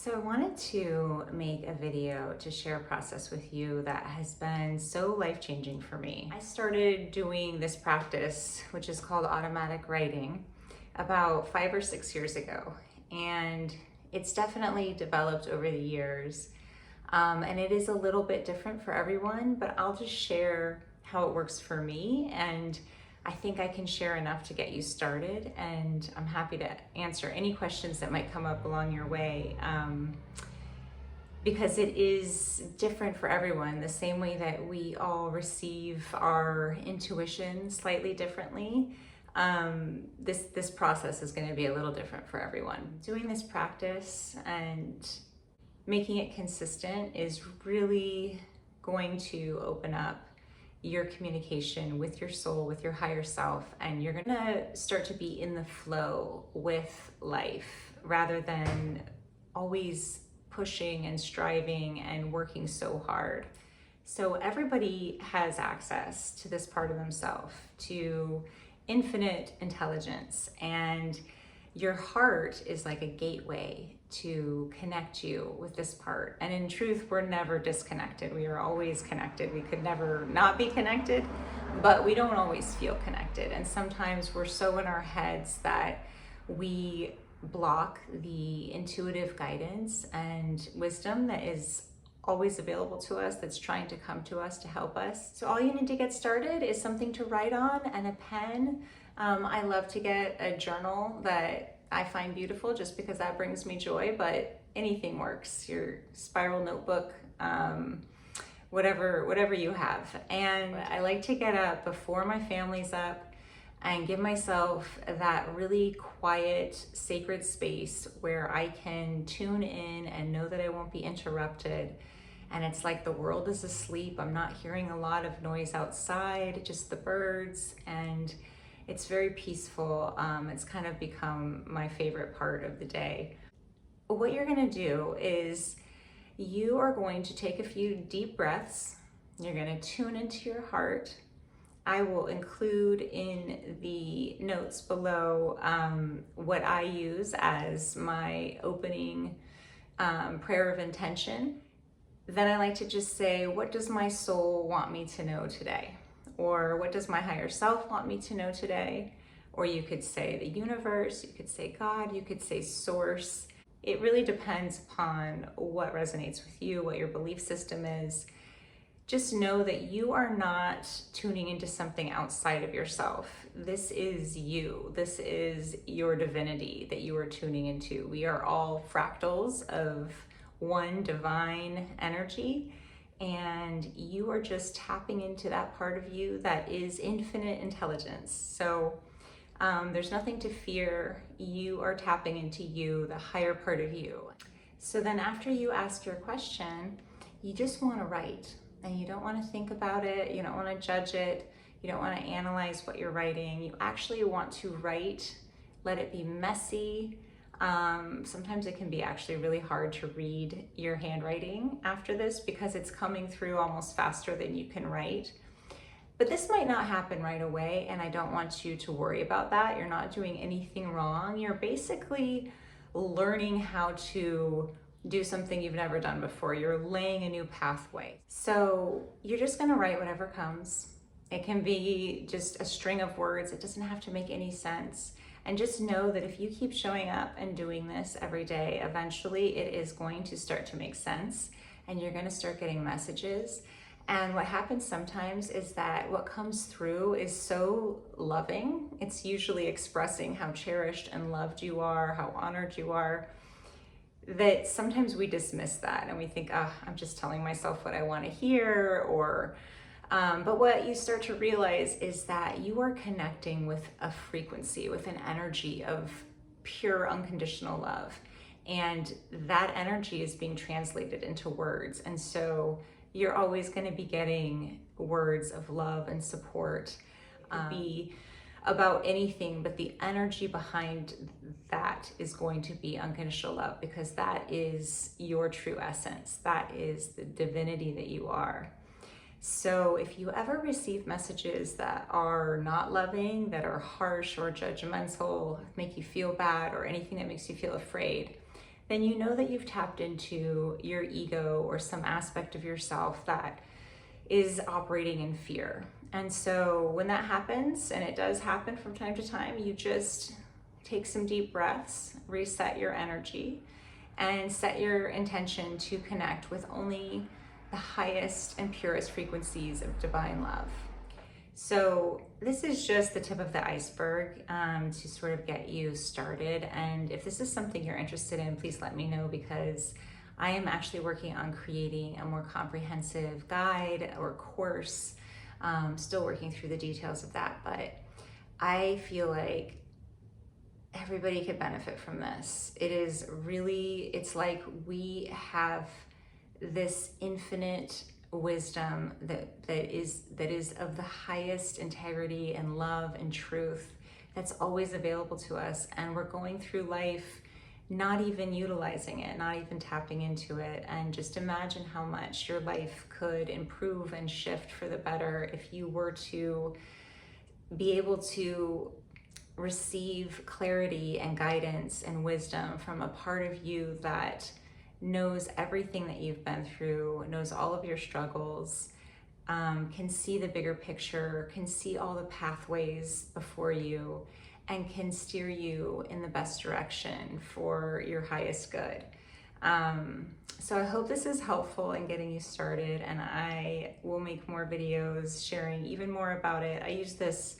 So I wanted to make a video to share a process with you that has been so life-changing for me. I started doing this practice, which is called automatic writing, about 5 or 6 years ago. And it's definitely developed over the years. And it is a little bit different for everyone, but I'll just share how it works for me. And I think I can share enough to get you started, and I'm happy to answer any questions that might come up along your way, because it is different for everyone, the same way that we all receive our intuition slightly differently. This process is going to be a little different for everyone. Doing this practice and making it consistent is really going to open up your communication with your soul, with your higher self, and you're gonna start to be in the flow with life rather than always pushing and striving and working so hard. So everybody has access to this part of themselves, to infinite intelligence, and your heart is like a gateway to connect you with this part. And in truth, we're never disconnected. We are always connected. We could never not be connected, but we don't always feel connected. And sometimes we're so in our heads that we block the intuitive guidance and wisdom that is always available to us, that's trying to come to us to help us. So all you need to get started is something to write on and a pen. I love to get a journal that I find beautiful just because that brings me joy, but anything works. Your spiral notebook, whatever you have. And I like to get up before my family's up and give myself that really quiet, sacred space where I can tune in and know that I won't be interrupted. And it's like the world is asleep. I'm not hearing a lot of noise outside, just the birds, and it's very peaceful. It's kind of become my favorite part of the day. What you're gonna do is you are going to take a few deep breaths. You're gonna tune into your heart. I will include in the notes below what I use as my opening prayer of intention. Then I like to just say, what does my soul want me to know today? Or what does my higher self want me to know today? Or you could say the universe, you could say God, you could say source. It really depends upon what resonates with you, what your belief system is. Just know that you are not tuning into something outside of yourself. This is you. This is your divinity that you are tuning into. We are all fractals of one divine energy, and you are just tapping into that part of you that is infinite intelligence. So there's nothing to fear. You are tapping into you, the higher part of you. So then after you ask your question, you just want to write, and you don't want to think about it. You don't want to judge it. You don't want to analyze what you're writing. You actually want to write, let it be messy. Sometimes it can be actually really hard to read your handwriting after this because it's coming through almost faster than you can write. But this might not happen right away, and I don't want you to worry about that. You're not doing anything wrong. You're basically learning how to do something you've never done before. You're laying a new pathway. So you're just gonna write whatever comes. It can be just a string of words. It doesn't have to make any sense. And just know that if you keep showing up and doing this every day, eventually it is going to start to make sense, and you're going to start getting messages. And what happens sometimes is that what comes through is so loving. It's usually expressing how cherished and loved you are, how honored you are, that sometimes we dismiss that and we think, oh, I'm just telling myself what I want to hear, or but what you start to realize is that you are connecting with a frequency, with an energy of pure unconditional love. And that energy is being translated into words. And so you're always going to be getting words of love and support. Be about anything, but the energy behind that is going to be unconditional love, because that is your true essence. That is the divinity that you are. So if you ever receive messages that are not loving, that are harsh or judgmental, make you feel bad, or anything that makes you feel afraid, then you know that you've tapped into your ego or some aspect of yourself that is operating in fear. And so when that happens, and it does happen from time to time, you just take some deep breaths, reset your energy, and set your intention to connect with only the highest and purest frequencies of divine love. So this is just the tip of the iceberg to sort of get you started. And if this is something you're interested in, please let me know, because I am actually working on creating a more comprehensive guide or course. Still working through the details of that, but I feel like everybody could benefit from this. It is really, it's like we have this infinite wisdom that is of the highest integrity and love and truth that's always available to us, and we're going through life not even utilizing it, not even tapping into it. And just imagine how much your life could improve and shift for the better if you were to be able to receive clarity and guidance and wisdom from a part of you that knows everything that you've been through, knows all of your struggles, can see the bigger picture, can see all the pathways before you, and can steer you in the best direction for your highest good. So I hope this is helpful in getting you started, and I will make more videos sharing even more about it. I use this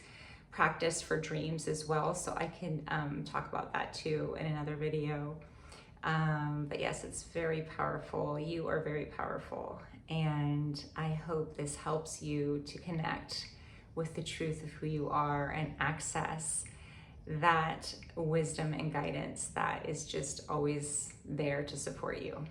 practice for dreams as well, so I can talk about that too in another video. But yes, it's very powerful. You are very powerful, and I hope this helps you to connect with the truth of who you are and access that wisdom and guidance that is just always there to support you.